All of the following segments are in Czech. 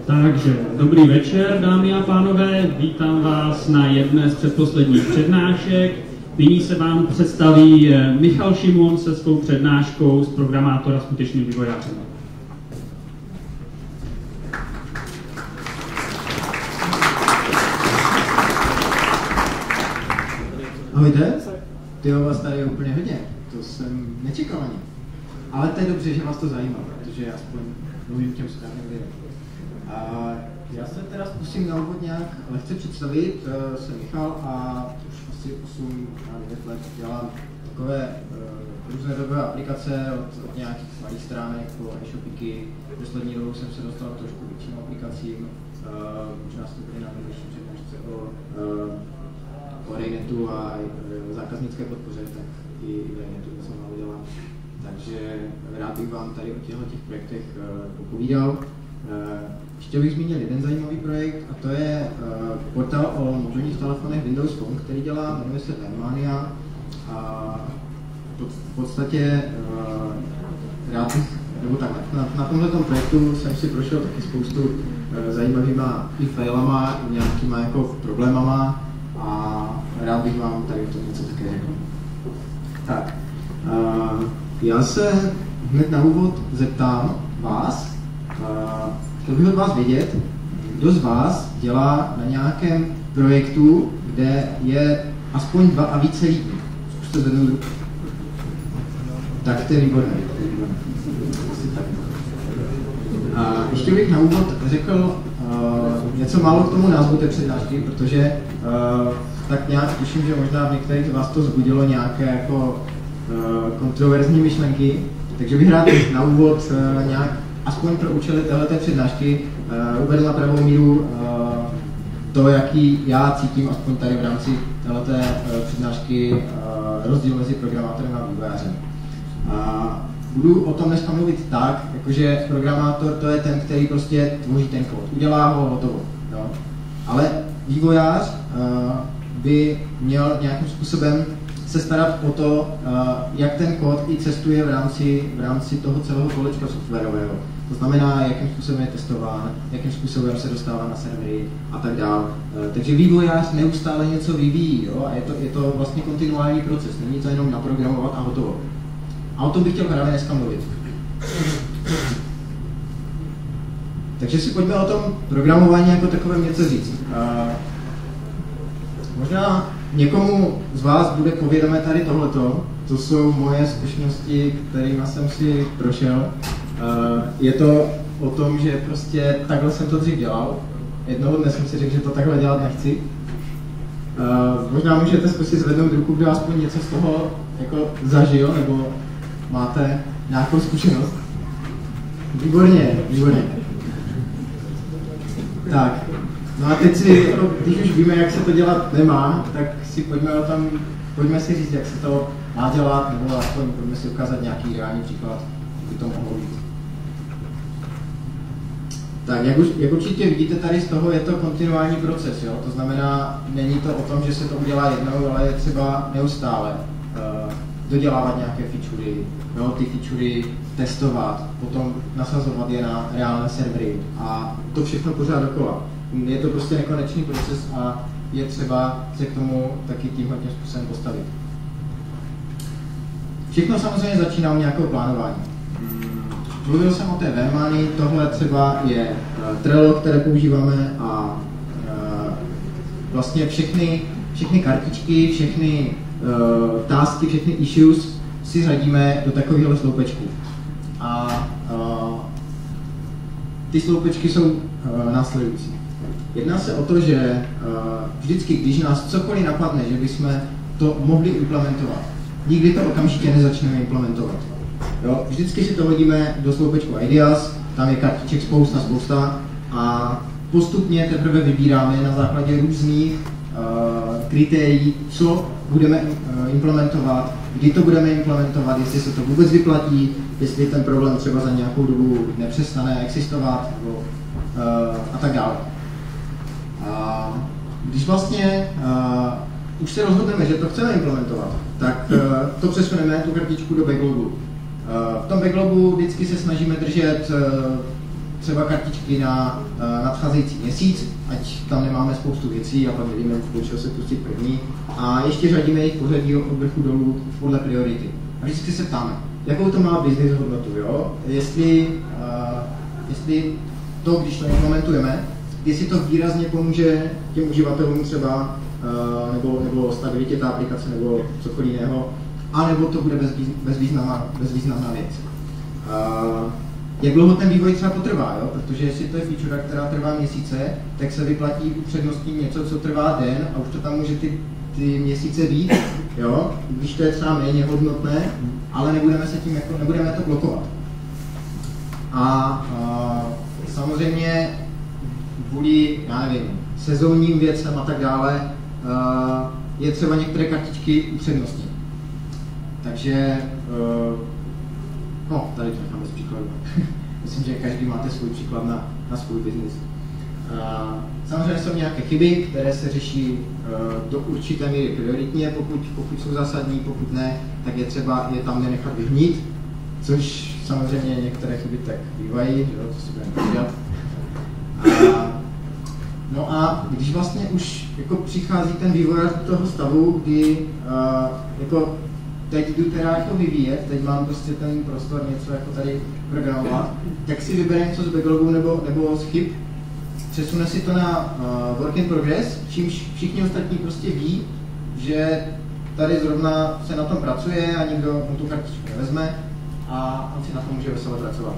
Takže dobrý večer, dámy a pánové, vítám vás na jedné z předposledních přednášek. Nyní se vám představí Michal Šimon se svou přednáškou z programátora skutečným vývojářem. Ahojte, tyho vás tady je úplně hodně, to jsem nečekal ani. Ale to je dobře, že vás to zajímá, protože aspoň mluvím těm správným lidem. Já se teda zkusím na úvod nějak lehce představit, jsem Michal a už asi 8-9 let dělám takové různé webové aplikace od nějakých malých stránek po e-shopíky. V poslední dobou jsem se dostal trošku větším aplikacím, možná jste byli na další přednášce o Raynetu a zákaznické podpoře, tak i Raynetu něco málo dělám. Takže rád bych vám tady o těchto projektech popovídal. Ještě bych zmínil jeden zajímavý projekt, a to je portál o mobilních telefonech Windows Phone, který dělá, jmenuje se Webmania. V podstatě rád bych, nebo takhle, na tomto projektu jsem si prošel taky spoustu zajímavýma i failama, i nějakýma jako problémama a rád bych vám tady to něco také řekl. Tak, já se hned na úvod zeptám vás, chtěl bych od vás vědět, kdo z vás dělá na nějakém projektu, kde je aspoň 2 a více lidí. Zkuste zvednout ruku. Tak to je výborné. Ještě bych na úvod řekl něco málo k tomu názvu té přednášky, protože tak nějak tuším, že možná v některých z vás to vzbudilo nějaké jako kontroverzní myšlenky, takže bych rád na úvod nějak aspoň pro účely téhleté přednášky uvedl na pravou míru to, jaký já cítím aspoň tady v rámci téhleté přednášky rozdíl mezi programátorem a vývojářem. Budu o tom dneska mluvit tak, jakože programátor to je ten, který prostě tvoří ten kód, udělá ho, hotovo. Jo? Ale vývojář by měl nějakým způsobem se starat o to, jak ten kód i cestuje v rámci toho celého kolečka softwarového. To znamená, jakým způsobem je testován, jakým způsobem se dostává na servery a tak dále. Takže vývojář neustále něco vyvíjí, jo? A je to vlastně kontinuální proces, není to jenom naprogramovat a hotovo. A o tom bych chtěl právě dneska mluvit. Takže si pojďme o tom programování jako takovém něco říct. Možná někomu z vás bude povědomé tady tohleto. To jsou moje zkušenosti, kterými jsem si prošel. Je to o tom, že prostě takhle jsem to dřív dělal. Jednoho dne jsem si řekl, že to takhle dělat nechci. Možná můžete zkusit zvednout ruku, kdo aspoň něco z toho jako zažil, nebo máte nějakou zkušenost. Výborně, výborně. Tak, no a teď si, jako, když už víme, jak se to dělat nemá, tak si pojďme si říct, jak se to má dělat, nebo aspoň pojďme si ukázat nějaký reálný příklad, by to mohlo být. Tak, jak určitě vidíte tady z toho, je to kontinuální proces, jo? To znamená, není to o tom, že se to udělá jednou, ale je třeba neustále dodělávat nějaké featurey, no, ty featurey testovat, potom nasazovat je na reálné servery a to všechno pořád dokola. Je to prostě nekonečný proces a je třeba se k tomu taky tímhle způsobem postavit. Všechno samozřejmě začíná u nějakého plánování. Mluvil jsem o té Webmanii, tohle třeba je Trello, které používáme a vlastně všechny kartičky, všechny tasky, všechny issues si řadíme do takového sloupečku. A ty sloupečky jsou následující. Jedná se o to, že vždycky, když nás cokoliv napadne, že bychom to mohli implementovat, nikdy to okamžitě nezačneme implementovat. Jo? Vždycky si to hodíme do sloupečku Ideas, tam je kartiček spousta a postupně teprve vybíráme na základě různých kritérií, co budeme implementovat, kdy to budeme implementovat, jestli se to vůbec vyplatí, jestli ten problém třeba za nějakou dobu nepřestane existovat, nebo, a tak dále. Když vlastně už se rozhodneme, že to chceme implementovat, tak to přesuneme tu kartičku do backlogu. V tom backlogu vždycky se snažíme držet třeba kartičky na nadcházející měsíc, ať tam nemáme spoustu věcí a pak nevíme, čeho se pustit první. A ještě řadíme jejich pořadí od vrchu dolů podle priority. A vždycky se ptáme, jakou to má business hodnotu, jo? Jestli to, když to implementujeme, jestli to výrazně pomůže těm uživatelům třeba, nebo stabilitě té aplikace, nebo cokoliv jiného, anebo to bude bezvýznamná věc. Jak dlouho ten vývoj třeba potrvá, jo? Protože jestli to je feature, která trvá měsíce, tak se vyplatí upřednostnit něco, co trvá den a už to tam může ty měsíce být, jo? Když to je třeba méně hodnotné, ale nebudeme to blokovat. A samozřejmě kvůli, já nevím, sezónním věcem a tak dále, je třeba některé kartičky upřednostnit. Takže, tady to nechám bez příkladu. Myslím, že každý máte svůj příklad na svůj business. Samozřejmě jsou nějaké chyby, které se řeší do určité míry prioritně, pokud jsou zásadní, pokud ne, tak je třeba je tam nenechat vyhnít, což samozřejmě některé chyby tak bývají, že, to si budeme povídat. No a když vlastně už jako přichází ten vývojář do toho stavu, kdy jako teď jdu teda jako vyvíjet, teď mám prostě ten prostor něco jako tady programovat, tak si vybere něco z backlogu nebo z chyb, přesune si to na work in progress, čímž všichni ostatní prostě ví, že tady zrovna se na tom pracuje a nikdo mu tu kartičku nevezme a on si na tom může veselé pracovat.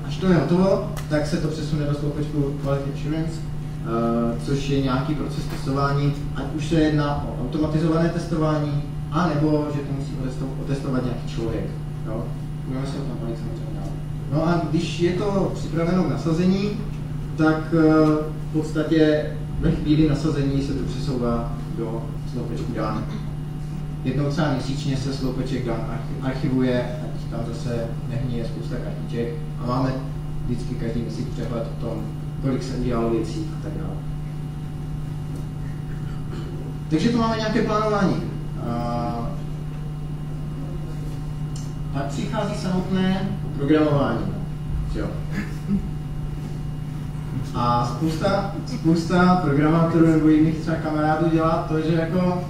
Až to je hotovo, tak se to přesune do sloupečku Quality Assurance, což je nějaký proces testování, ať už se jedná o automatizované testování, a nebo že to musí otestovat nějaký člověk. Jo? Budeme se o tom bavit samozřejmě dál. No a když je to připraveno k nasazení, tak v podstatě ve chvíli nasazení se to přesouvá do sloupečku Done. Jednou třeba měsíčně se sloupeček Done archivuje, ať tam zase nehníje spousta kartiček a máme vždycky každý měsíc přehled o tom, kolik se udělalo věcí a tak dále. Takže tu máme nějaké plánování. Pak přichází samotné programování. Jo. A spousta programátorů nebo jiných třeba kamarádů dělá to, že jako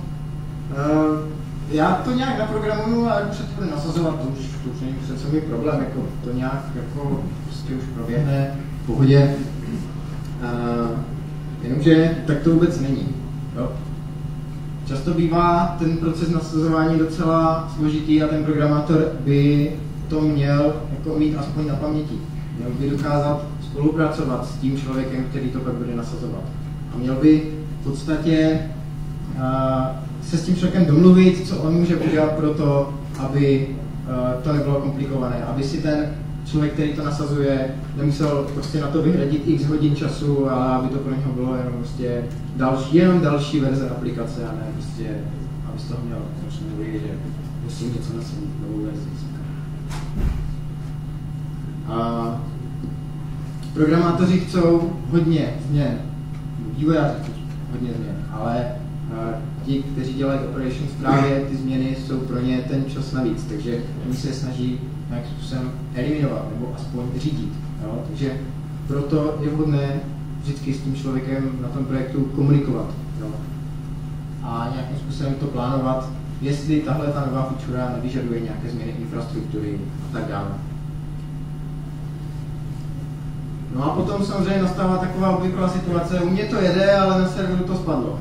já to nějak naprogramuju a jak už se to bude nasazovat, to už není přece můj problém, jako to nějak jako prostě už proběhne v pohodě. Jenomže tak to vůbec není. Jo? Často bývá ten proces nasazování docela složitý a ten programátor by to měl jako mít aspoň na paměti. Měl by dokázat spolupracovat s tím člověkem, který to pak bude nasazovat. A měl by v podstatě se s tím člověkem domluvit, co on může udělat pro to, aby to nebylo komplikované, aby si ten člověk, který to nasazuje, nemusel prostě na to vyhradit x hodin času a aby to pro něho bylo jenom prostě další verze aplikace a ne prostě, aby z toho měl že musím něco nasadit, novou verzi. Programátoři chcou hodně změn, vývojáři hodně změn, ale ti, kteří dělají operations, právě ty změny jsou pro ně ten čas navíc, takže oni se snaží nějakým způsobem eliminovat nebo aspoň řídit. Jo? Takže proto je vhodné vždycky s tím člověkem na tom projektu komunikovat. Jo? A nějakým způsobem to plánovat, jestli tahle ta nová feature nevyžaduje nějaké změny infrastruktury a tak dále. No a potom samozřejmě nastává taková obvyklá situace, u mě to jede, ale na serveru to spadlo.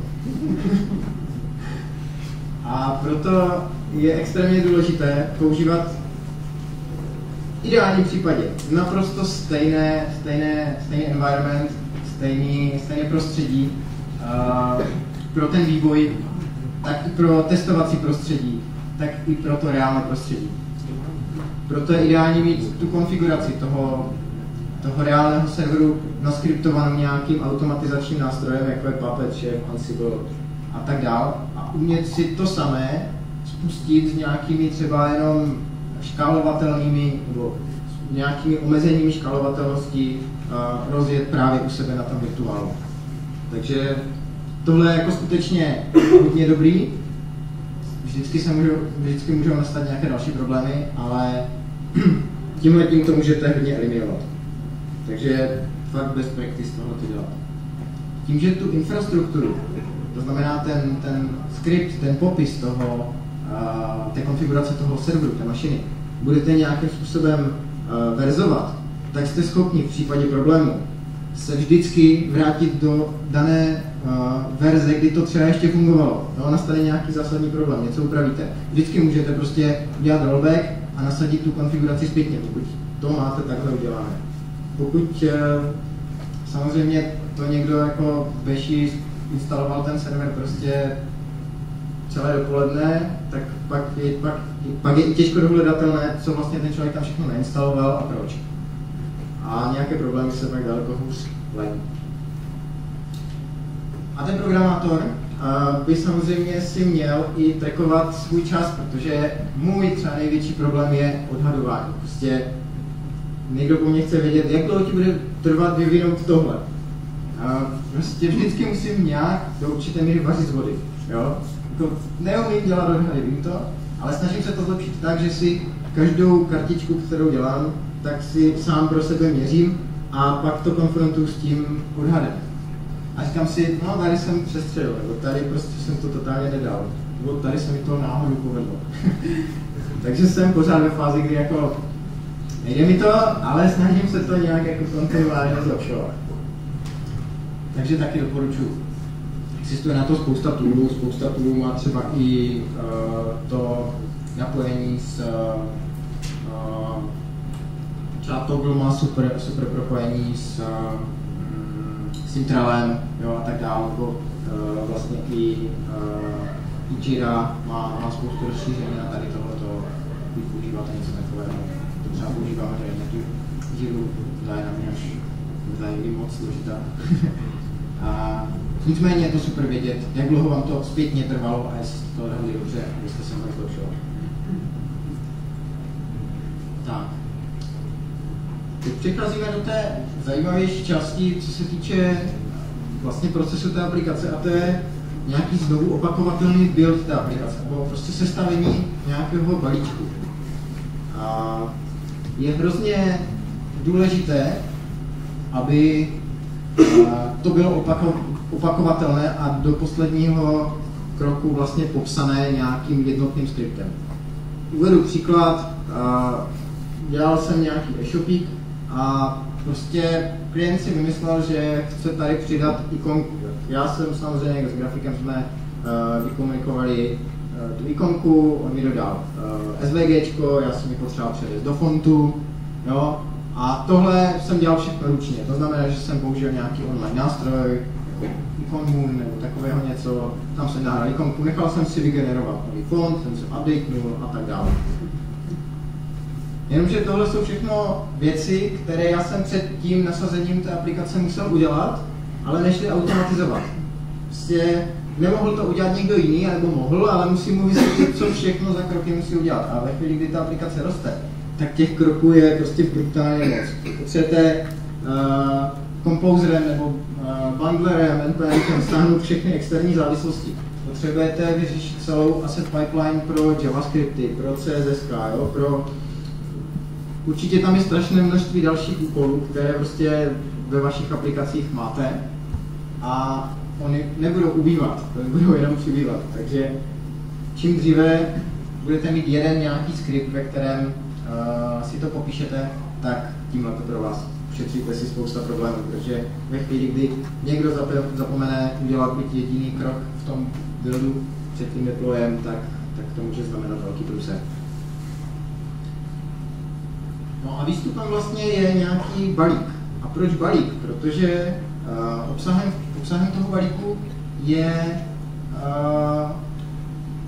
A proto je extrémně důležité používat v ideálním případě naprosto stejný environment, stejné prostředí pro ten vývoj, tak i pro testovací prostředí, tak i pro to reálné prostředí. Proto je ideální mít tu konfiguraci toho reálného serveru naskriptovanou nějakým automatizačním nástrojem, jako je Puppet, Chef, Ansible a tak dál. A umět si to samé spustit s nějakými třeba jenom škálovatelnými nebo nějakými omezeními škálovatelnosti rozjet právě u sebe na tom virtuálu. Takže tohle je jako skutečně hodně dobrý. Vždycky můžou nastat nějaké další problémy, ale tímhle tím to můžete hodně eliminovat. Takže fakt best practice tohle to dělat. Tím, že tu infrastrukturu, to znamená ten skript, ten popis toho, té konfigurace toho serveru, té mašiny, budete nějakým způsobem verzovat, tak jste schopni v případě problému se vždycky vrátit do dané verze, kdy to třeba ještě fungovalo. No, nastane nějaký zásadní problém, něco upravíte. Vždycky můžete prostě udělat rollback a nasadit tu konfiguraci zpětně, pokud to máte takhle udělané. Pokud samozřejmě to někdo jako beží instaloval ten server prostě celé dopoledne, tak pak je i těžko dohledatelné, co vlastně ten člověk tam všechno nainstaloval a proč. A nějaké problémy se pak daleko hůř ledí. A ten programátor by samozřejmě si měl i trackovat svůj čas, protože můj třeba největší problém je odhadování. Prostě někdo po mně chce vědět, jak dlouho ti bude trvat vyvinout tohle. Prostě vždycky musím nějak do určité míry vařit z vody. Jo? Neumím dělat odhady, vím to, ale snažím se to zlepšit tak, že si každou kartičku, kterou dělám, tak si sám pro sebe měřím a pak to konfrontuju s tím odhadem. A říkám si, no tady jsem přestřelil, nebo tady prostě jsem to totálně nedal, nebo tady se mi to náhodou povedlo. Takže jsem pořád ve fázi, kdy jako nejde mi to, ale snažím se to nějak jako kontinuálně zlepšovat. Takže taky doporučuji. Existuje na to spousta toolů má třeba i to napojení s třeba Toggle má super propojení s Intralem, jo, a tak dále, nebo vlastně i Jira má spoustu rozšíření na tady tohleto, když používáte něco takového. To třeba používáme tady na tu Jiru, která je na mě až někdy moc složitá. Nicméně je to super vědět, jak dlouho vám to zpětně trvalo a jestli jste to odhadli dobře, abyste se mohli zlepšovat. Tak. Teď přecházíme do té zajímavější části, co se týče vlastně procesu té aplikace, a to je nějaký znovu opakovatelný build té aplikace, nebo prostě sestavení nějakého balíčku. A je hrozně důležité, aby to bylo opakovatelné a do posledního kroku vlastně popsané nějakým jednotným skriptem. Uvedu příklad, dělal jsem nějaký e-shopík a prostě klient si vymyslel, že chce tady přidat ikonku. Já jsem samozřejmě s grafikem jsme vykomunikovali tu ikonku, on mi dodal SVGčko, já jsem ji potřeboval převést do fontu, jo. A tohle jsem dělal všechno ručně, to znamená, že jsem použil nějaký online nástroj, jako Iconmoon nebo takového něco, tam jsem nahrál ikonku, nechal jsem si vygenerovat nový font, ten jsem updatenul a tak dále. Jenomže tohle jsou všechno věci, které já jsem před tím nasazením té aplikace musel udělat, ale nešli automatizovat. Prostě nemohl to udělat někdo jiný, nebo mohl, ale musím mu vysvětlit, co všechno za kroky musí udělat. A ve chvíli, kdy ta aplikace roste, tak těch kroků je prostě brutálně moc. Potřebujete Composerem nebo Bundlerem, NPMem stáhnout všechny externí závislosti. Potřebujete vyřešit celou asset pipeline pro JavaScripty, pro CSS, jo, pro... Určitě tam je strašné množství dalších úkolů, které prostě ve vašich aplikacích máte a oni nebudou ubývat, budou jenom přibývat. Takže čím dříve budete mít jeden nějaký skript, ve kterém si to popíšete, tak tímhle to pro vás ušetříte si spousta problémů, protože ve chvíli, kdy někdo zapomene udělat byť jediný krok v tom buildu před tím deployem, tak to může znamenat velký průser. No a výstupem vlastně je nějaký balík. A proč balík? Protože obsahem toho balíku je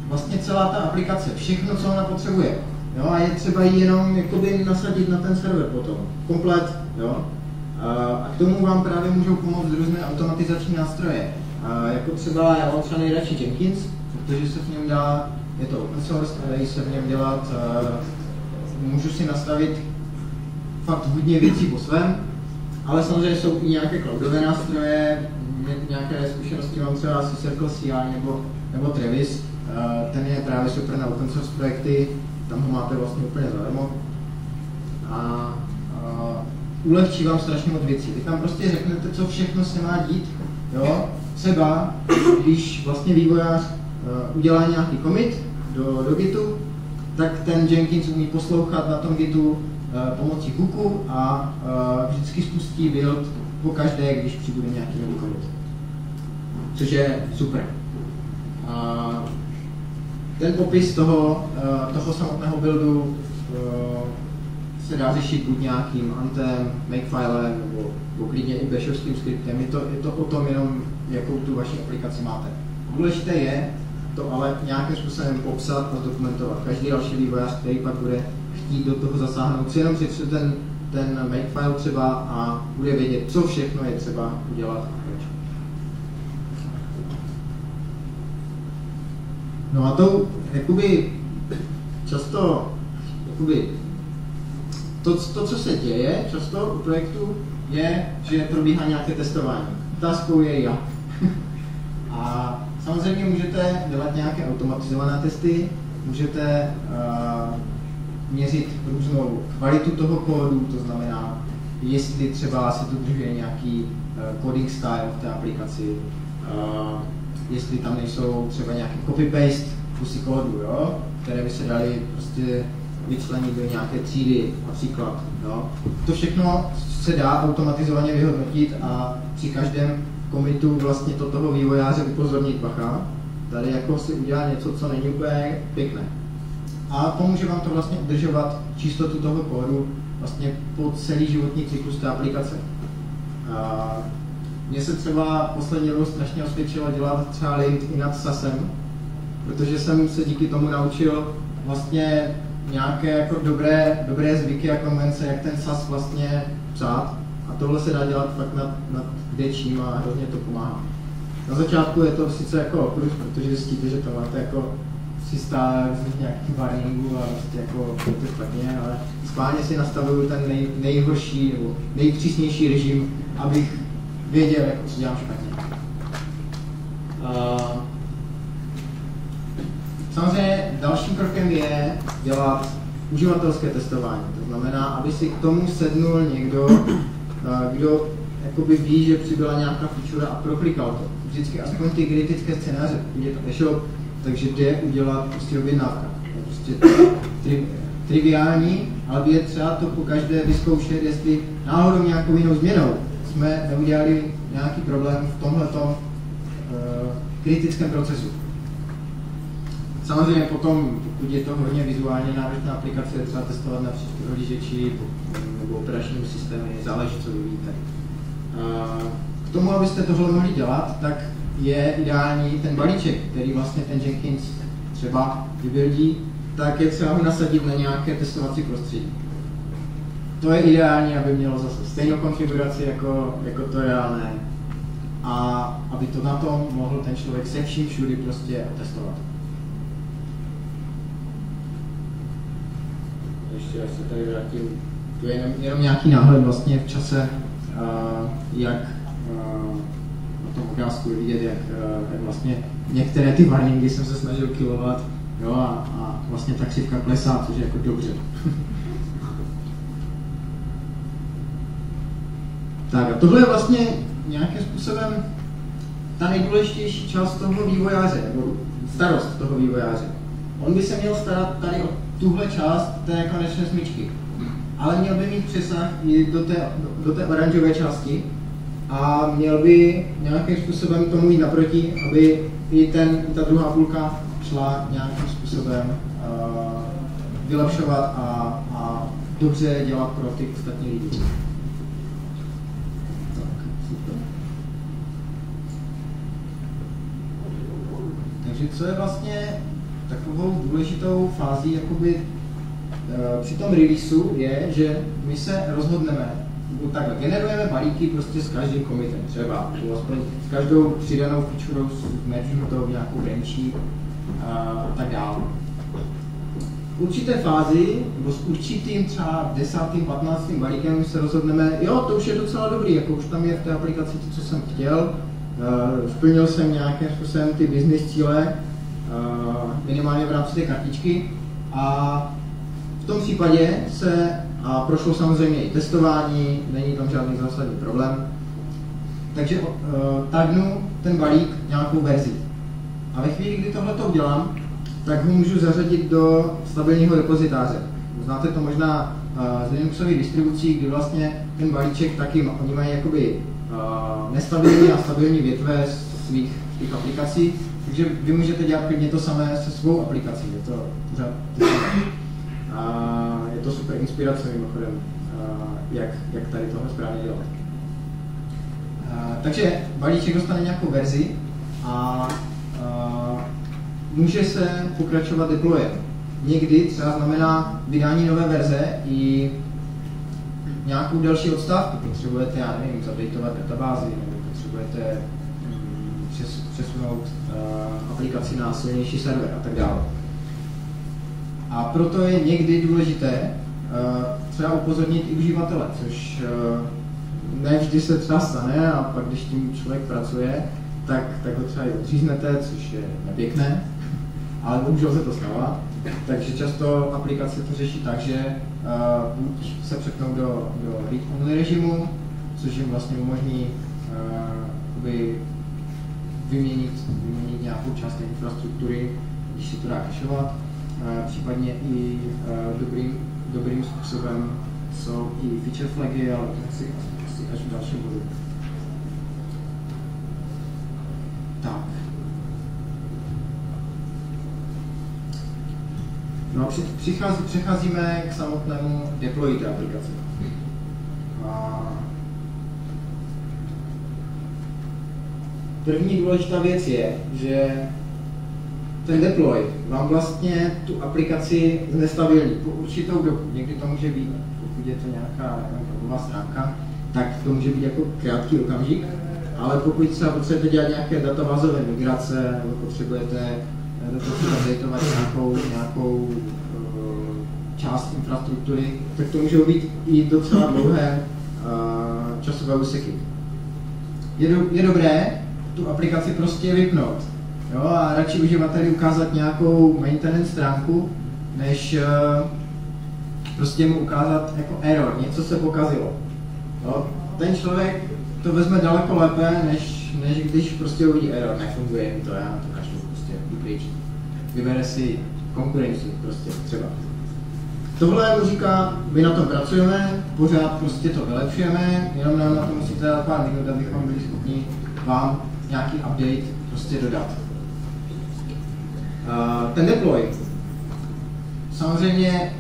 vlastně celá ta aplikace, všechno, co ona potřebuje. Jo, a je třeba ji jenom jakoby nasadit na ten server potom, komplet. Jo? A k tomu vám právě můžou pomoct různé automatizační nástroje. Jako třeba, já mám třeba nejradši Jenkins, protože se v něm dělá, je to open source, dají se v něm dělat, můžu si nastavit fakt hodně věcí po svém, ale samozřejmě jsou i nějaké cloudové nástroje, nějaké zkušenosti mám třeba asi CircleCI nebo Travis, ten je právě super na open source projekty, tam ho máte vlastně úplně zadarmo. A ulehčí vám strašně moc věcí. Vy tam prostě řeknete, co všechno se má dít. Jo? Třeba, když vlastně vývojář udělá nějaký commit do Gitu, tak ten Jenkins umí poslouchat na tom Gitu pomocí hooku a vždycky spustí build po každé, když přibude nějaký nový commit. Což je super. Ten popis toho samotného buildu se dá řešit buď nějakým antem, makefilem nebo klidně i bashovským skriptem. Je to o tom jenom, jakou tu vaši aplikaci máte. Důležité je to ale nějakým způsobem popsat a dokumentovat. Každý další vývojář, který pak bude chtít do toho zasáhnout, si jenom přečte ten makefile třeba a bude vědět, co všechno je třeba udělat. No a to jakoby často to, co se děje často u projektu, je, že probíhá nějaké testování. Otázkou je jak. A samozřejmě můžete dělat nějaké automatizované testy, můžete měřit různou kvalitu toho kódu, to znamená, jestli třeba se dodržuje nějaký coding style v té aplikaci, jestli tam nejsou třeba nějaký copy-paste kusy kódu, jo, které by se daly prostě vyčlenit do nějaké třídy například. Jo. To všechno se dá automatizovaně vyhodnotit a při každém commitu vlastně to toho vývojáře upozornit, bacha, tady jako si udělá něco, co není úplně pěkné. A pomůže vám to vlastně udržovat čistotu toho kódu vlastně po celý životní cyklus té aplikace. Mně se třeba poslední dobou strašně osvědčilo dělat třeba lint i nad SASem, protože jsem se díky tomu naučil vlastně nějaké jako dobré zvyky a konvence, jak ten SAS vlastně psát. A tohle se dá dělat fakt nad kdečím a hrozně to pomáhá. Na začátku je to sice jako oprus, protože zjistíte, že to máte jako 300 různých nějakých warningů a vlastně jako je to špatně, ale schválně si nastavuju ten nejhorší nebo nejpřísnější režim, abych věděl, jako, co dělám špatně. Samozřejmě dalším krokem je dělat uživatelské testování. To znamená, aby si k tomu sednul někdo, kdo jakoby ví, že přibyla nějaká feature a proklikal to. Vždycky aspoň ty kritické scénáře, pokud je to e-shop, takže jde udělat prostě objednávka. Je prostě triviální, ale je třeba to po každé vyzkoušet, jestli náhodou nějakou jinou změnou jsme neudělali nějaký problém v tomhletom kritickém procesu. Samozřejmě potom, pokud je to hodně vizuálně náročná aplikace, je třeba testovat na prohlížeči nebo operačními systémy, záleží, co vyvíjíte. K tomu, abyste tohle mohli dělat, tak je ideální ten balíček, který vlastně ten Jenkins třeba vybuildí, tak je třeba ho nasadit na nějaké testovací prostředí. To je ideální, aby mělo zase stejnou konfiguraci jako to reálné a aby to na tom mohl ten člověk se vším všudy prostě testovat. Ještě až se tady vrátím, to je jenom nějaký náhled vlastně v čase, jak na tom obrázku vidět, jak vlastně některé ty warningy jsem se snažil killovat, jo, a vlastně ta křivka klesá, což je jako dobře. Tak a tohle je vlastně nějakým způsobem ta nejdůležitější část toho vývojáře, nebo starost toho vývojáře. On by se měl starat tady o tuhle část té konečné smyčky, ale měl by mít přesah i do té oranžové části a měl by nějakým způsobem tomu jít naproti, aby i ta druhá půlka šla nějakým způsobem vylepšovat a dobře dělat pro ty ostatní lidi. Takže co je vlastně takovou důležitou fází jakoby, při tom releaseu je, že my se rozhodneme, takhle, generujeme balíky prostě s každým commitem, třeba, aspoň s každou přidanou featurou, mergeme to v nějakou branchi a tak dále. V určité fázi, nebo s určitým třeba 10., 15. balíkem se rozhodneme, jo, to už je docela dobrý, jako už tam je v té aplikaci to, co jsem chtěl, splnil jsem nějakým způsobem ty business cíle, minimálně v rámci té kartičky a v tom případě se a prošlo samozřejmě i testování, není tam žádný zásadní problém. Takže tagnu ten balík nějakou verzi. A ve chvíli, kdy tohle to udělám, tak ho můžu zařadit do stabilního repozitáře. Znáte to možná z Linuxových distribucí, kdy vlastně ten balíček taky, oni mají jakoby nestabilní a stabilní větve svých aplikací, takže vy můžete dělat klidně to samé se svou aplikací, je to pořád to samé. Je to super inspirace mimochodem, jak tady tohle správně dělat. Takže balíček dostane nějakou verzi a může se pokračovat deployem. Někdy třeba znamená vydání nové verze i nějakou další odstávku. Potřebujete, já nevím, updateovat databázi, nebo potřebujete přesunout aplikaci na silnější server a tak dále. A proto je někdy důležité třeba upozornit i uživatele, což ne vždy se třeba stane a pak když tím člověk pracuje, tak ho třeba i odříznete, což je nepěkné, ale bohužel se to stává. Takže často aplikace to řeší tak, že buď se přepnou do read-only režimu, což jim vlastně umožní vyměnit nějakou část té infrastruktury, když se to dá cacheovat. Případně i dobrým způsobem jsou i feature flagy, ale to asi až v dalším bodu. Tak. No a přecházíme k samotnému deployi té aplikace. První důležitá věc je, že ten deploy vám vlastně tu aplikaci znestabilní po určitou dobu. Někdy to může být, pokud je to nějaká webová stránka, tak to může být jako krátký okamžik, ale pokud třeba potřebujete dělat nějaké databázové migrace, nebo potřebujete updateovat nějakou část infrastruktury, tak to můžou být i docela dlouhé časové úseky. Je dobré tu aplikaci prostě vypnout. Jo, a radši uživateli ukázat nějakou maintenance stránku, než prostě mu ukázat jako error, něco se pokazilo. Jo, ten člověk to vezme daleko lépe, než když prostě uvidí error, nefunguje mi to, já to kašlu prostě pryč. Vybere si konkurenci prostě třeba. Tohle mu říká, my na tom pracujeme, pořád prostě to vylepšujeme, jenom nám na to musíte dát pár minut, abychom byli schopni vám nějaký update prostě dodat. Ten deploy. Samozřejmě,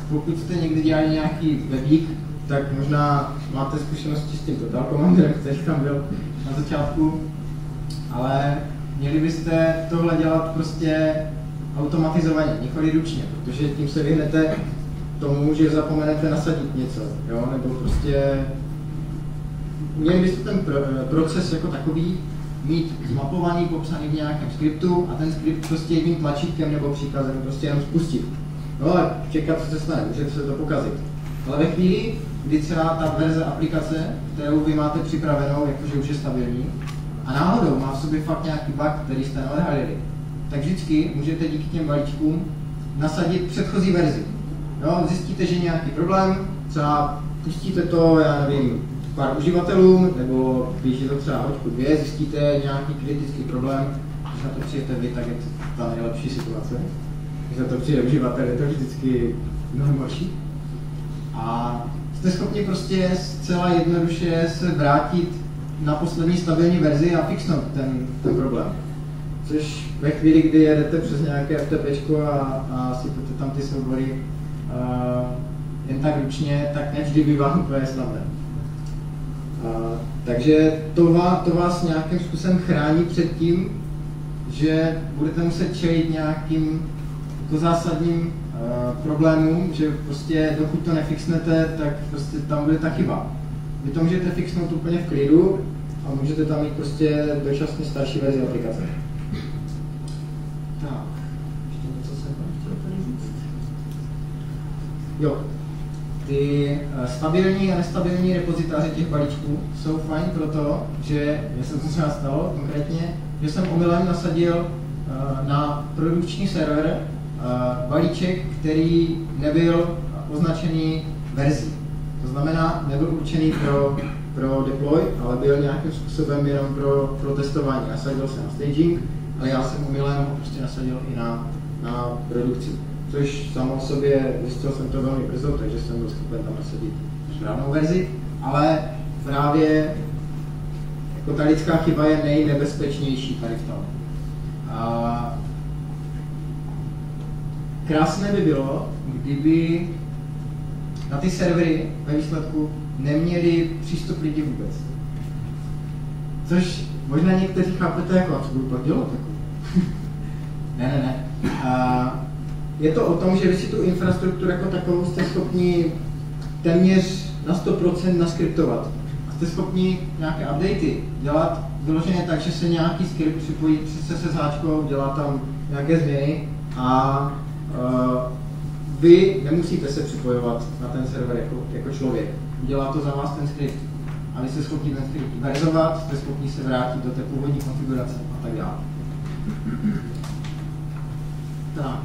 pokud jste někdy dělali nějaký webík, tak možná máte zkušenosti s tím Total Commanderem, který tam byl na začátku, ale měli byste tohle dělat prostě automatizovaně, nikoli ručně, protože tím se vyhnete tomu, že zapomenete nasadit něco, jo? Nebo prostě měli byste ten proces jako takový mít zmapovaný, popsaný v nějakém skriptu a ten skript prostě jedním tlačítkem nebo příkazem prostě jenom spustit. No a čekat, co se stane, může se to pokazit. Ale ve chvíli, kdy třeba ta verze aplikace, kterou vy máte připravenou, jakože už je stabilní, a náhodou má v sobě fakt nějaký bug, který jste neodhalili, tak vždycky můžete díky těm balíčkům nasadit předchozí verzi. Jo, zjistíte, že je nějaký problém, třeba pustíte to, já nevím, pár uživatelům, nebo když je to třeba hoďku 2, zjistíte nějaký kritický problém, když na to přijete vy, tak je to ta nejlepší situace. Když na to přijde uživatel, je to vždycky mnohem horší. A jste schopni prostě zcela jednoduše se vrátit na poslední stabilní verzi a fixnout ten problém. Což ve chvíli, kdy jedete přes nějaké FTPčko a sypete tam ty soubory jen tak ručně, tak nevždy bývá úplně snadné. Takže to vás nějakým způsobem chrání před tím, že budete muset čelit nějakým jako zásadním problémům, že prostě dokud to nefixnete, tak prostě tam bude ta chyba. Vy to můžete fixnout úplně v klidu a můžete tam mít prostě dočasně starší verzi aplikace. Tak, ještě něco jsem chtěl tady říct. Jo. Ty stabilní a nestabilní repozitáře těch balíčků jsou fajn proto, že já jsem to třeba stalo konkrétně, že jsem omylem nasadil na produkční server balíček, který nebyl označený verzí. To znamená, nebyl určený pro deploy, ale byl nějakým způsobem jenom pro testování. Nasadil se na staging, ale já jsem umylem ho prostě nasadil i na produkci. Což samo o sobě, zjistil jsem to velmi brzo, takže jsem byl schopen tam nasadit správnou verzi, ale právě jako ta lidská chyba je nejnebezpečnější tady v tom. Krásné by bylo, kdyby na ty servery ve výsledku neměli přístup lidi vůbec. Což možná někteří chápete jako, a co budu pak dělat? Ne. Je to o tom, že vy si tu infrastrukturu jako takovou jste schopni téměř na 100% naskriptovat. A jste schopni nějaké updaty dělat vyloženě tak, že se nějaký skript připojí přes SSHčkou, dělá tam nějaké změny a vy nemusíte se připojovat na ten server jako člověk. Dělá to za vás ten skript. A vy jste schopni ten skript verzovat, jste schopni se vrátit do té původní konfigurace a tak dále. Tak.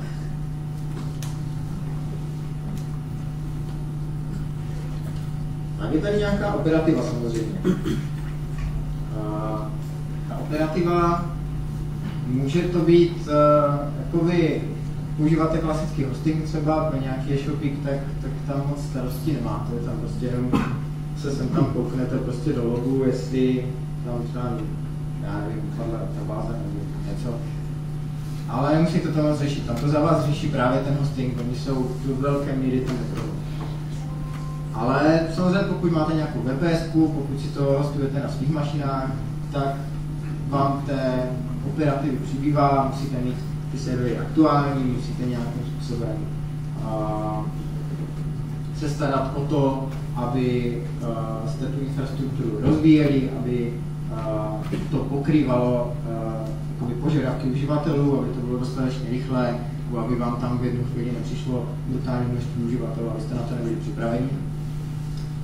A je tady nějaká operativa samozřejmě. Ta operativa může to být, jako vy používáte klasický hosting třeba pro nějaký e-shopík, tak tam moc starosti nemáte, tam prostě jenom se sem tam kouknete prostě do logu, jestli tam třeba, já nevím, upadla ta báze nebo něco. Ale nemusíte to moc řešit, tam to za vás řeší právě ten hosting, oni jsou do velké míry tam neprovodí. Ale samozřejmě pokud máte nějakou VPS-ku, pokud si to hostujete na svých mašinách, tak vám k té operativy přibývá, musíte mít ty servery aktuální, musíte nějakým způsobem se starat o to, aby jste tu infrastrukturu rozvíjeli, aby to pokrývalo požadavky uživatelů, aby to bylo dostatečně rychlé, aby vám tam v jednu chvíli nepřišlo brutální množství uživatelů, abyste na to nebyli připraveni.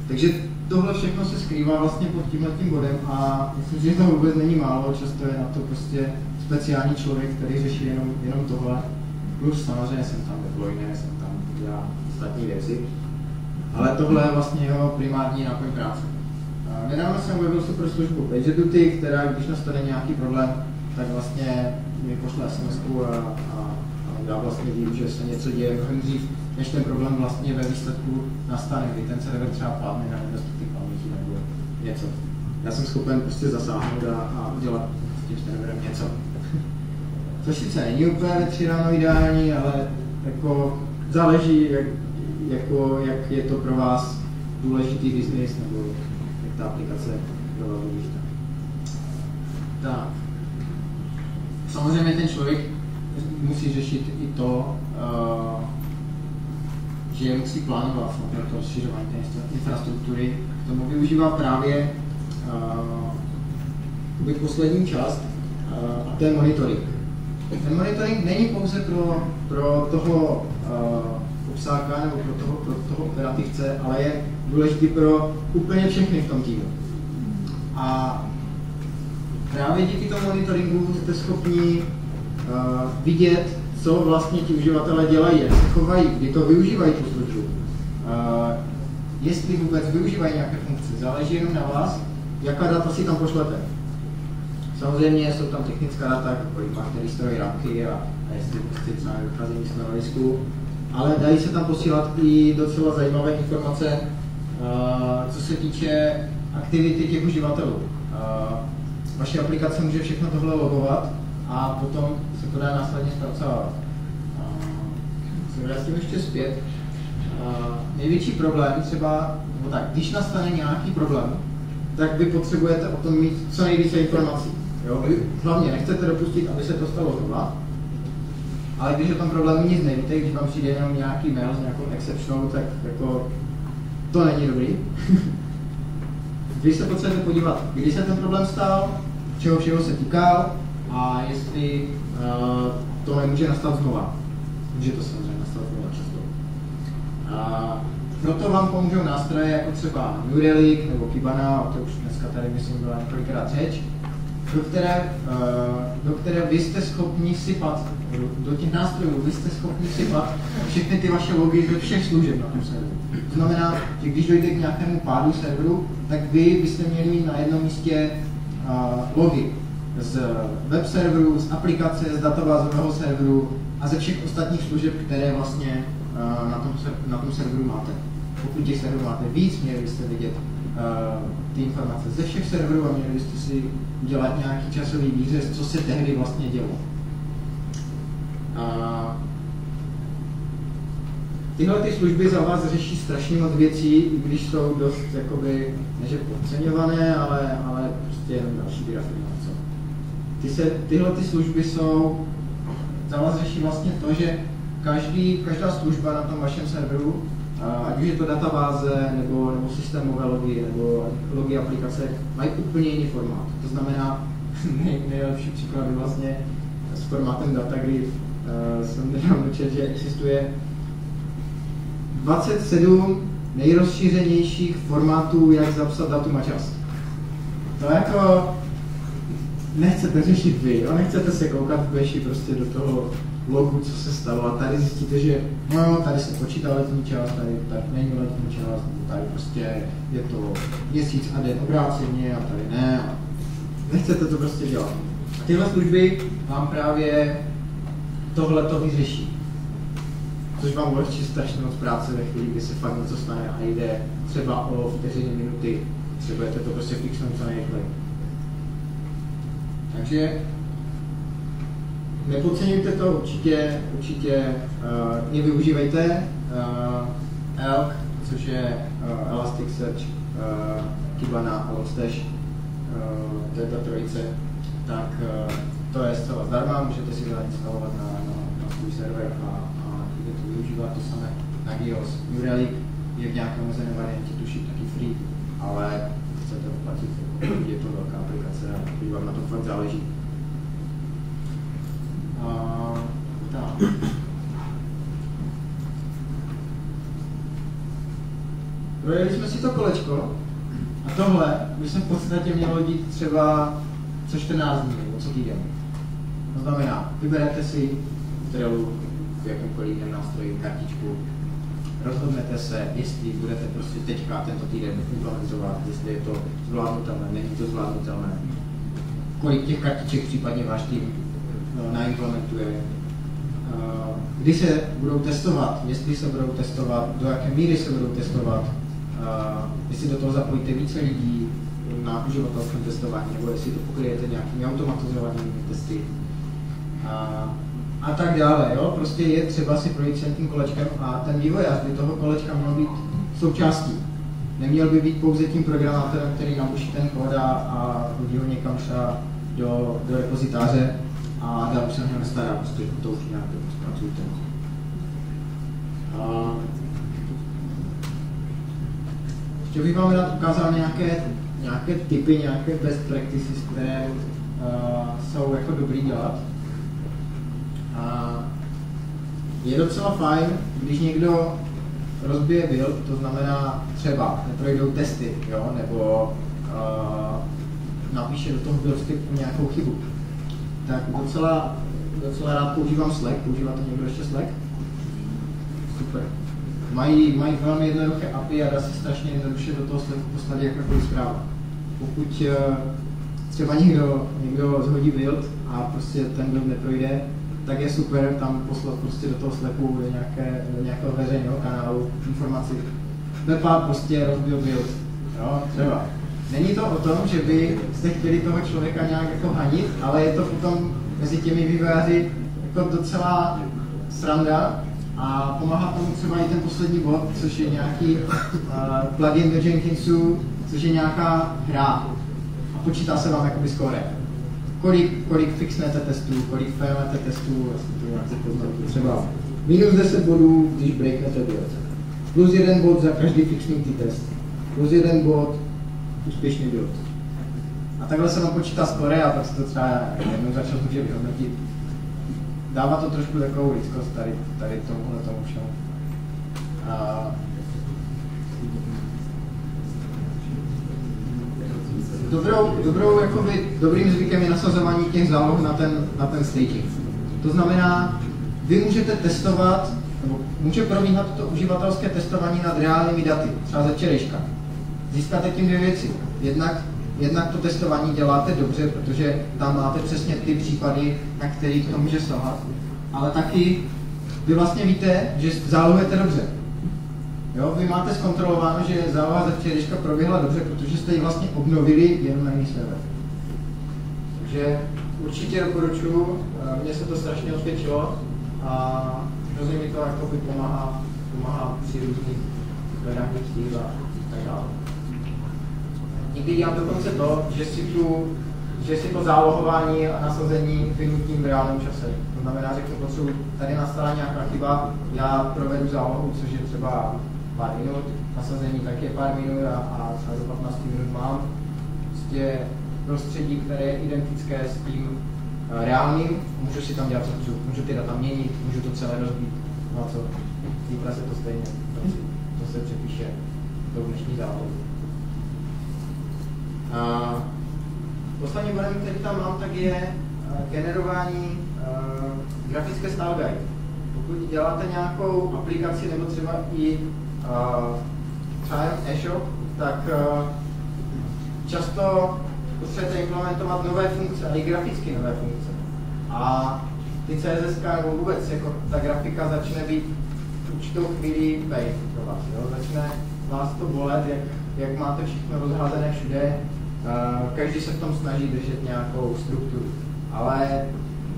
Takže tohle všechno se skrývá vlastně pod tímhletím bodem a myslím, že to vůbec není málo, často je na to prostě speciální člověk, který řeší jenom tohle. Plus samozřejmě jsem tam deployne, jsem tam dělá ostatní věci. Ale tohle je vlastně jeho primární náplň práce. Nedávno jsem objevil super službu PagerDuty, která když nastane nějaký problém, tak vlastně mi pošle SMS-ku a já vlastně vím, že se něco děje mnohem dřív, než ten problém vlastně ve výsledku nastane, kdy ten server třeba padne na nedostatek paměti nebo něco. Já jsem schopen prostě zasáhnout a udělat s tím serverem něco. Což sice není úplně ve 3 ráno ideální, ale jako záleží, jak je to pro vás důležitý business nebo jak ta aplikace pro vás důležitá. Tak. Samozřejmě ten člověk musí řešit i to, že musí plánovat to rozšiřování té infrastruktury. K tomu využívá právě poslední část a to je monitoring. Ten monitoring není pouze pro toho obsáka nebo pro toho operativce, ale je důležitý pro úplně všechny v tom týmu. A právě díky tomu monitoringu jste schopni vidět, co vlastně ti uživatelé dělají, jak se chovají, kdy to využívají tu službu. Jestli vůbec využívají nějaké funkce, záleží jenom na vás, jaká data si tam pošlete. Samozřejmě jsou tam technická data, kolik má který stroj ramky a jestli prostě třeba vycházení z disku, ale dají se tam posílat i docela zajímavé informace, co se týče aktivity těch uživatelů. Vaše aplikace může všechno tohle logovat a potom se to dá následně zpracovávat. Se vrátím ještě zpět. Největší problém třeba, nebo tak, když nastane nějaký problém, tak vy potřebujete o tom mít co nejvíce informací. Jo? Vy hlavně nechcete dopustit, aby se to stalo znova, ale když o tom problému nic nevíte, když vám přijde jenom nějaký mail s nějakou exceptionou, tak jako to není dobrý. Vy se potřebujete podívat, kdy se ten problém stal, čeho všeho se týkal a jestli to nemůže nastat znova. Může to samozřejmě nastat znova často. Proto vám pomůžou nástroje jako třeba New Relic nebo Kibana, o to už dneska tady myslím byla několikrát řeč, do které vy jste schopni sypat, do těch nástrojů vy jste schopni sypat všechny ty vaše logy ze všech služeb na tom serveru. To znamená, že když dojde k nějakému pádu serveru, tak vy byste měli mít na jednom místě logy z web serveru, z aplikace, z databázového serveru a ze všech ostatních služeb, které vlastně na tom serveru máte. Pokud těch serverů máte víc, měli byste vidět ty informace ze všech serverů a měli byste si udělat nějaký časový výřez, co se tehdy vlastně dělo. Tyhle ty služby za vás řeší strašně moc věcí, i když jsou dost jakoby, neže podceňované, ale prostě jenom další raffinace. Tyhle ty služby jsou, za vás řeší vlastně to, že každá služba na tom vašem serveru, ať už je to databáze, nebo systémové logy, nebo logy aplikace, mají úplně jiný formát. To znamená, nejlepší příklad je vlastně s formátem Dataglyph. Jsem nedávno četl, že existuje 27 nejrozšířenějších formátů, jak zapsat datum a čas. To jako nechcete řešit vy, jo? Nechcete se koukat v Bashi prostě do toho logu, co se stalo a tady zjistíte, že no, tady se počítá letní čas, tady není letní čas, tady prostě je to měsíc a den obráceně a tady ne. Nechcete to prostě dělat. A tyhle služby vám právě tohleto vyřeší. Což vám ulehčí strašně moc práce ve chvíli, kdy se fakt něco stane a jde třeba o vteřiny, minuty. Potřebujete to prostě fixnout co nejrychleji. Takže nepodceňujte to, určitě nevyužívejte ELK, což je Elasticsearch, Kibana a Logstash, to je ta trojice, tak to je zcela zdarma, můžete si to nainstalovat na svůj server a můžete to využívat. To samé na Gios. New Relic je v nějaké omezené variantě, tuším taky free, ale chcete to platit, je to velká aplikace a když vám na to fakt záleží. Tak. Projeli jsme si to kolečko a tohle by se v podstatě mělo dít třeba co 14 dní nebo co týden. To znamená, vyberete si v Trellu v jakémkoliv jiném nástroji kartičku, rozhodnete se, jestli budete prostě teďka tento týden implementovat, jestli je to zvládnutelné, není to zvládnutelné, kolik těch kartiček případně váš tým naimplementuje, kdy se budou testovat, jestli se budou testovat, do jaké míry se budou testovat, jestli do toho zapojíte více lidí na uživatelském testování, nebo jestli to pokryjete nějakými automatizovanými testy a tak dále. Jo? Prostě je třeba si projít sem tím kolečkem a ten vývojář by toho kolečka měl být součástí. Neměl by být pouze tím programátorem, který nabuší ten kód a hodí ho někam třeba do repozitáře a dál už se mě nestará, prostě to už nějak zpracujte. Ještě bych vám rád ukázal nějaké typy, nějaké best practices, které jsou jako dobrý dělat. Je docela fajn, když někdo rozbije build, to znamená třeba neprojdou testy, jo, nebo napíše do toho build scriptu nějakou chybu. Tak docela rád používám Slack. Používá to někdo ještě Slack? Super. Mají velmi jednoduché API a dá se strašně jednoduše do toho Slacku poslat jakákoliv zpráva. Pokud třeba někdo zhodí build a prostě ten build neprojde, tak je super tam poslat prostě do toho Slacku do nějakého veřejného kanálu informaci. Pepa prostě rozbil build. Jo, třeba. Není to o tom, že by jste chtěli toho člověka nějak jako hanit, ale je to potom mezi těmi vývojáři jako docela sranda a pomáhá tomu třeba i ten poslední bod, což je nějaký plugin do Jenkinsu, což je nějaká hra a počítá se vám jakoby score. Kolik fixnete testů, kolik failnete testů, třeba minus 10 bodů, když breaknete build. Plus 1 bod za každý fixnutý test. Plus 1 bod úspěšný build. A takhle se vám počítá score a pak se to třeba jednou za čas může vyhodnotit. Dává to trošku takovou lidskost tady tomu všemu. Dobrým zvykem je nasazování těch záloh na ten staging. To znamená, vy můžete testovat, nebo může probíhat to uživatelské testování nad reálnými daty, třeba ze včerejška. Získáte tím dvě věci. Jednak to testování děláte dobře, protože tam máte přesně ty případy, na kterých to může sahat, ale taky vy vlastně víte, že zálohujete dobře. Jo, vy máte zkontrolováno, že záloha ze včerejška proběhla dobře, protože jste ji vlastně obnovili jenom na jiný server. Takže určitě doporučuji, mně se to strašně osvědčilo a hrozně mi to jakoby pomáhá při různých hledáních cíl a tak dále. Někdy dělám dokonce to, že si to zálohování a nasazení vynutím v reálném čase. To znamená, že potřebuji, tady nastala nějaká chyba, já provedu zálohu, což je třeba pár minut, nasazení taky je pár minut a třeba do 15 minut mám prostě prostředí, které je identické s tím reálným, můžu si tam dělat co chci, můžu ty data měnit, můžu to celé rozbít, no a co, zítra se to stejně, to se přepíše do dnešní zálohy. Poslední bodem, který tam mám, tak je generování grafické style guide. Pokud děláte nějakou aplikaci nebo třeba i třeba e-shop, tak často potřebujete implementovat nové funkce, ale i graficky nové funkce. A ty CSS nebo vůbec jako ta grafika začne být určitou chvíli pain pro vás. Jo? Začne vás to bolet, jak máte všechno rozházené všude. Každý se v tom snaží držet nějakou strukturu, ale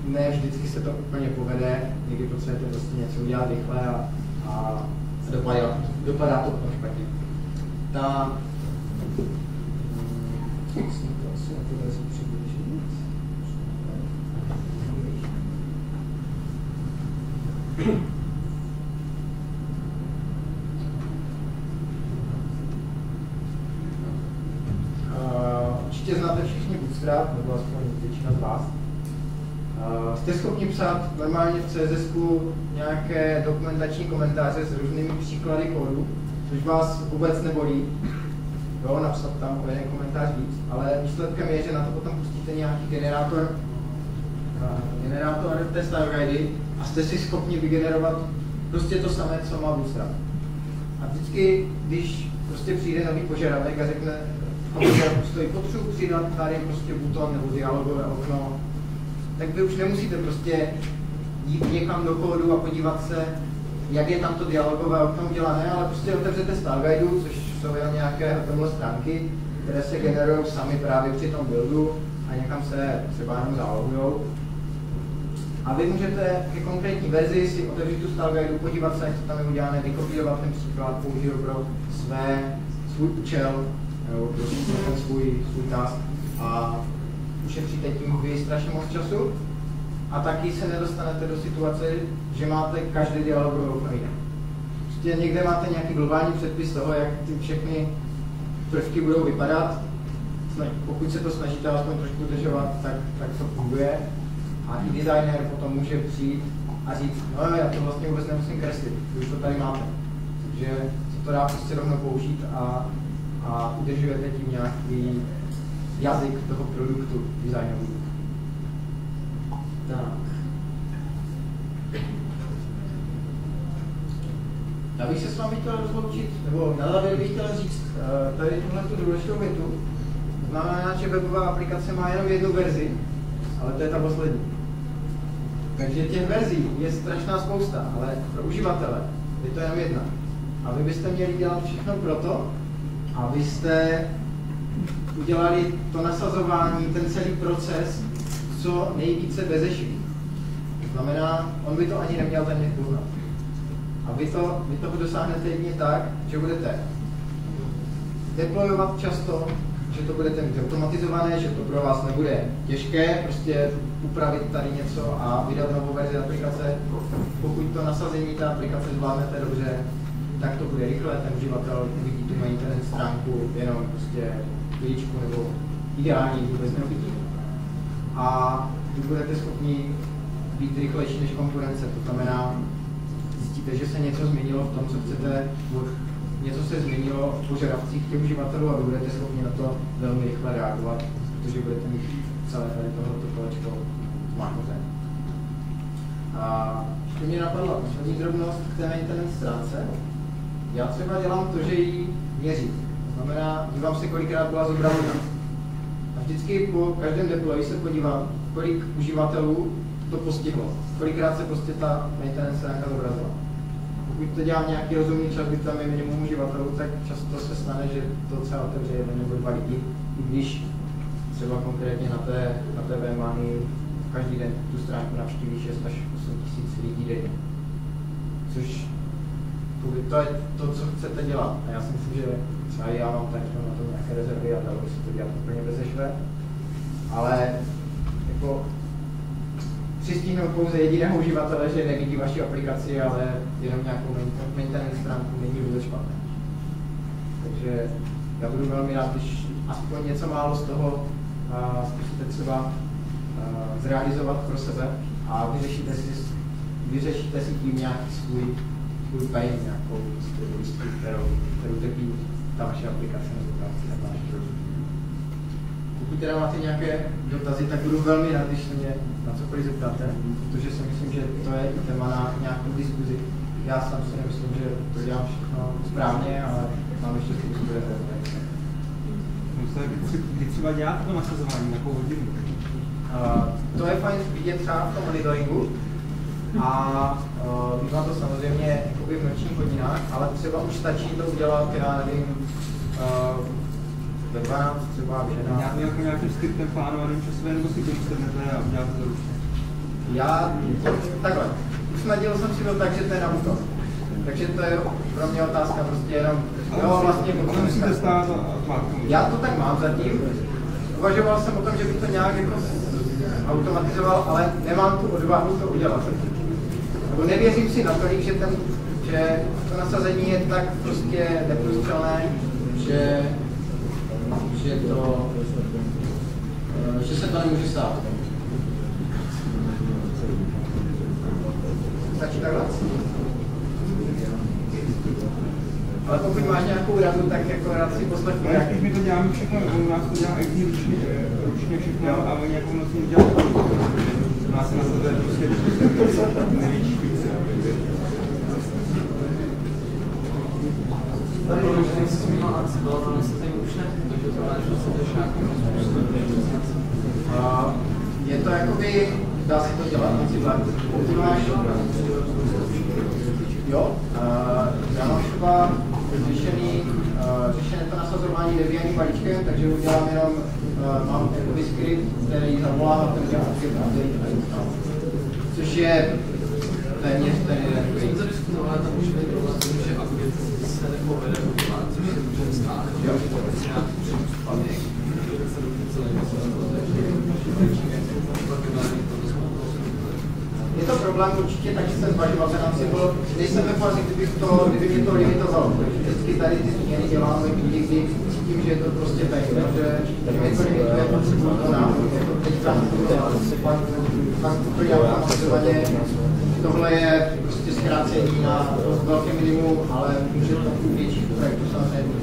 ne vždycky se to úplně povede, někdy potřebujete prostě něco udělat rychle a dopadá to potom špatně. Určitě znáte všichni Bootstrap, nebo aspoň většina z vás. Jste schopni psát normálně v CSS-ku nějaké dokumentační komentáře s různými příklady kódu, což vás vůbec nebolí. Jo, napsat tam o jeden komentář víc, ale výsledkem je, že na to potom pustíte nějaký generátor té style guidy a jste si schopni vygenerovat prostě to samé, co má Bootstrap. A vždycky, když prostě přijde nový požadavek a řekne, stojí potřebu přidat tady prostě buton nebo dialogové okno, tak vy už nemusíte prostě jít někam do kódu a podívat se, jak je tam to dialogové okno udělané, ale prostě otevřete style guidu, což jsou jen nějaké HTML stránky, které se generují sami právě při tom buildu a někam se třeba jenom zálohujou. A vy můžete ke konkrétní verzi si otevřít tu style guidu, podívat se, jak to tam je udělané, vykopírovat ten příklad, použít ho pro svůj účel, nebo prostě ten svůj task a ušetříte tím vy strašně moc času a taky se nedostanete do situace, že máte každý dialogový okno jiné. Prostě někde máte nějaký globální předpis toho, jak ty všechny prvky budou vypadat. Pokud se to snažíte aspoň trošku udržovat, tak to funguje. A i designer potom může přijít a říct, no já to vlastně vůbec nemusím kreslit, už to tady máte. Takže se to dá prostě rovnou použít a udržujete tím nějaký jazyk toho produktu designový. Tak. Já bych se s vámi chtěl rozloučit, nebo na závěr bych chtěl říct tady tuhle důležitou větu. Znamená, že webová aplikace má jenom jednu verzi, ale to je ta poslední. Takže těch verzí je strašná spousta, ale pro uživatele je to jenom jedna. A vy byste měli dělat všechno pro to, abyste udělali to nasazování, ten celý proces co nejvíce bezešvý. To znamená, on by to ani neměl ten poznat. A vy toho dosáhnete jedině tak, že budete deployovat často, že to budete mít automatizované, že to pro vás nebude těžké, prostě upravit tady něco a vydat novou verzi aplikace. Pokud to nasazení té aplikace zvládnete dobře, tak to bude rychle, ten uživatel uvidí tu internet stránku jenom prostě chvíličku nebo ideální vůbec neuvidí. A vy budete schopni být rychlejší než konkurence, to znamená, zjistíte, že se něco změnilo v tom, co chcete něco se změnilo v požadavcích těch uživatelů a vy budete schopni na to velmi rychle reagovat, protože budete mít celé tady tohoto kolečko zmáknuté. A ještě mě napadla poslední drobnost k té internet stránce. Já třeba dělám to, že ji měřím. To znamená, dívám se, kolikrát byla zobrazena. A vždycky po každém deployi se podívám, kolik uživatelů to postihlo. Kolikrát se prostě ta internet stránka zobrazila. Pokud to dělám nějaký rozumný čas, kdy tam je minimum uživatelů, tak často se stane, že to třeba otevře jeden nebo dva lidi, i když třeba konkrétně na té Vmanii každý den tu stránku navštíví 6 až 8 tisíc lidí denně. Což to je to, co chcete dělat. A já si myslím, že třeba já mám tak na to nějaké rezervy a dalo se to dělat úplně bezešve. Ale jako přistihnout pouze jediného uživatele, že nevidí vaši aplikaci, ale jenom nějakou maintenance stránku, není vůbec špatné. Takže já budu velmi rád, když aspoň něco málo z toho zkusíte třeba zrealizovat pro sebe a vyřešíte si tím nějaký svůj pain, nějakou listku, kterou trpí ta vaše aplikace nebo ten váš produkt. Pokud teda máte nějaké dotazy, tak budu velmi rád, když se mě na cokoliv zeptáte, protože si myslím, že to je i téma na nějakou diskuzi. Já sám si nemyslím, že to dělám všechno správně, ale mám ještě spoustu rezerv. Kdy třeba děláte to nasazování, nějakou hodinu? To je fajn vidět třeba v tom monitoringu a bývá to samozřejmě v nočních hodinách, ale třeba už stačí to udělat, já nevím, ve 12 třeba v 11. Jako nějakým skriptem plánovaným časově, nebo si to sednete a uděláte to ručně? Takhle, usnadil jsem si to tak, že to je na útok. Takže to je pro mě otázka prostě jenom, vlastně musíte stát já to tak mám zatím. Uvažoval jsem o tom, že bych to nějak jako automatizoval, ale nemám tu odvahu to udělat. Nebo nevěřím si natolik, že to nasazení je tak prostě neprůstřelné, že se to nemůže stát. Stačí takhle? Ale pokud máš nějakou radu, tak jako rád si poslechnu. Když my to děláme všechno, u nás to dělá ručně všechno a oni jako nocí dělají to. U nás se nasazuje prostě největší špice. Tady když jsi zmínila akci, bylo to nasazení už ne, takže to máš dostatečně je to jakoby, dá se to dělat, pokud máš, jo, já mám třeba řešené to nasazování Debianem balíčkem, takže udělám jenom, mám jakoby skript, který zavolá na ten Debian, což je téměř ten jeden. Když jsme to diskutovali, tam už je problém, že update se nepovede udělat, což se může stát, že je nějaký případek, že se je to problém určitě, takže jsem zvažoval, že nám si bylo, nejsem ve fázi, kdyby mě to limitovalo, takže vždycky tady ty změny děláme někdy s tím, že je to prostě tak, že mě to limituje potřebuji to návod, jako teď tam to dělám automatizovaně, tohle je prostě zkrácení na velké minimum, ale může to být větší projektu samozřejmě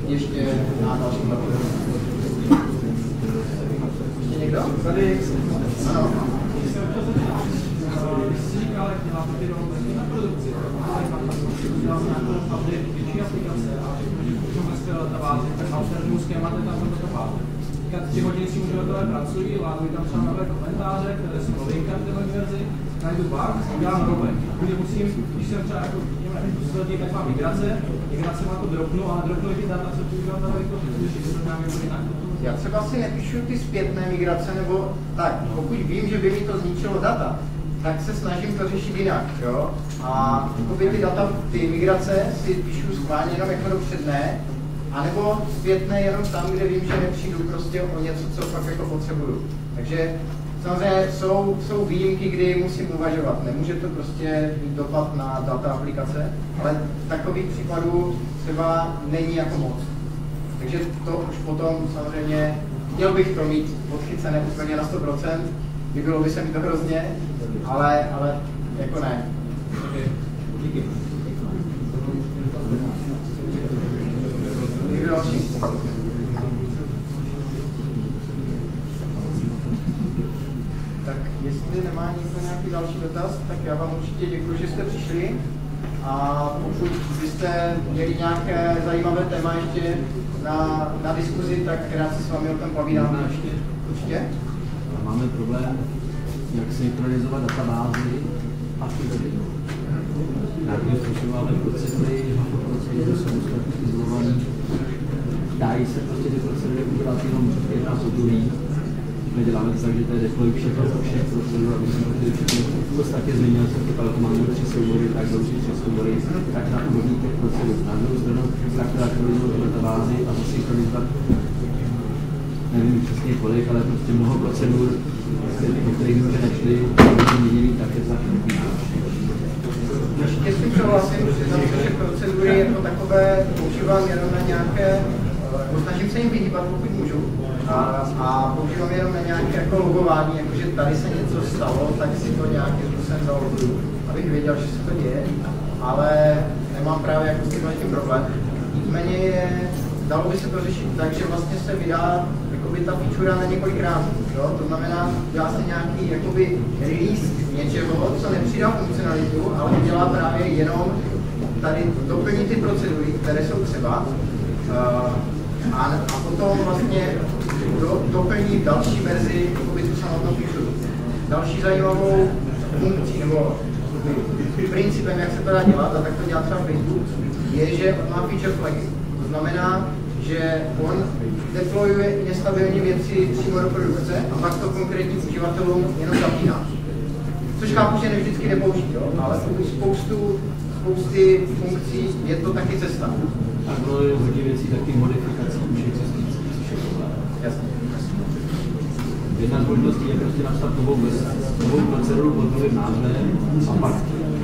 ještě na další platformu. Ještě někdo? Tady? Ano. Když jsi říkal, jak děláte ty rovnosti na produkci, tak udělal nějakou update větší aplikace a všechno ve své databázi, tak alternativní schématy tam to databáze. Teďka 3 hodiny si uživatelé pracují, ládují tam třeba nové komentáře, které jsou novinka v této verzi, najdu bug, udělám nové. Když jsem třeba jako poslední, tak mám migrace má to dropnu, ale dropnu ty data, co ty uživatelé vytvoří, že to nám je jinak. Já třeba si nepíšu ty zpětné migrace, nebo tak, pokud vím, že by mi to zničilo data, tak se snažím to řešit jinak, jo? A ty data, ty migrace si píšu schválně jenom jako dopředné, anebo zpětné jenom tam, kde vím, že nepřijdu prostě o něco, co fakt jako potřebuju. Takže samozřejmě jsou výjimky, kdy musím uvažovat. Nemůže to prostě mít dopad na data aplikace, ale takových případů třeba není jako moc. Takže to už potom samozřejmě, měl bych to mít podchycené úplně na 100%, líbilo by se mi to hrozně, ale jako ne. Díky. někdo další? Tak jestli nemá někdo nějaký další dotaz, tak já vám určitě děkuji, že jste přišli. A pokud byste měli nějaké zajímavé téma ještě na diskuzi, tak rád si s vámi o tom povídám ještě. Určitě? Máme problém, jak synchronizovat databázy a ty weby. Nějakým způsobem máme procedury jsou izolovaný. Dají se prostě ty procedury udělat jenom jedna z druhý. My děláme tak, že to je deploy všechno procedur, aby jsme to všechno v podstatě změnil jsem to, ale to máme 3 soubory, tak další 3 soubory, tak na úrovni těch procedur. Na druhou stranu zaktualizovat databázy a zasynchronizovat, nevím přesně kolik, ale prostě mnoho procedur, o kterých jsme nešli, měnili, tak je zakrytý. Ještě s tím souhlasím, že procedury jako takové používám jenom na nějaké, snažím se jim vyhýbat, pokud můžu, a používám jenom na nějaké jako logování, jakože tady se něco stalo, tak si to nějakým způsobem zaloguju, abych věděl, že se to děje, ale nemám právě jako s tím problém. Nicméně dalo by se to řešit tak, že vlastně se vydá jakoby ta feature na několikrát, jo? To znamená, dělá se nějaký jakoby release něčeho, co nepřidá funkcionalitu, ale dělá právě jenom tady doplní ty procedury, které jsou třeba, a potom vlastně doplní další verzi, jakoby tu samotnou feature. Další zajímavou funkcí nebo principem, jak se to dá dělat, a tak to dělá třeba Facebook, je, že má feature flagy. To znamená, že on deployuje nestabilní věci přímo do produkce a pak to konkrétním uživatelům jenom zapíná. Což chápu, že ne vždycky jde použít, jo? Ale spousty funkcí je to taky cesta. A bylo je hodně věcí taky modifikací už existující, což je problém. Jasně. Jedna z možností je prostě napsat novou proceduru pod novým názvem a pak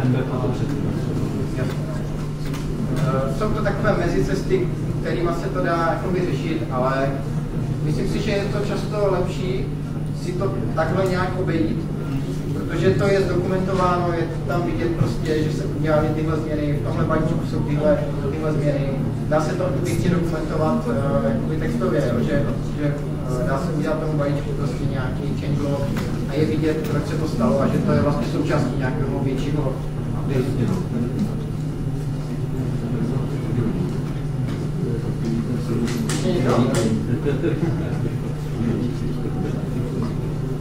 MBAP na to předtím. Jsou to takové mezicesty, kterými se to dá jakoby řešit, ale myslím si, že je to často lepší si to takhle nějak obejít, protože to je zdokumentováno, je tam vidět prostě, že se udělaly tyhle změny, v tomhle balíčku jsou tyhle změny. Dá se to pěkně dokumentovat jakoby textově, že dá se udělat tomu balíčku prostě nějaký change log a je vidět, proč se to stalo a že to je vlastně součástí nějakého většího updateu.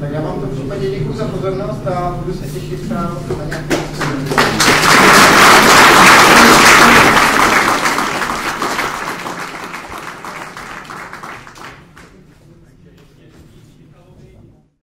Tak já vám v tom případě děkuji za pozornost a budu se těšit na nějaké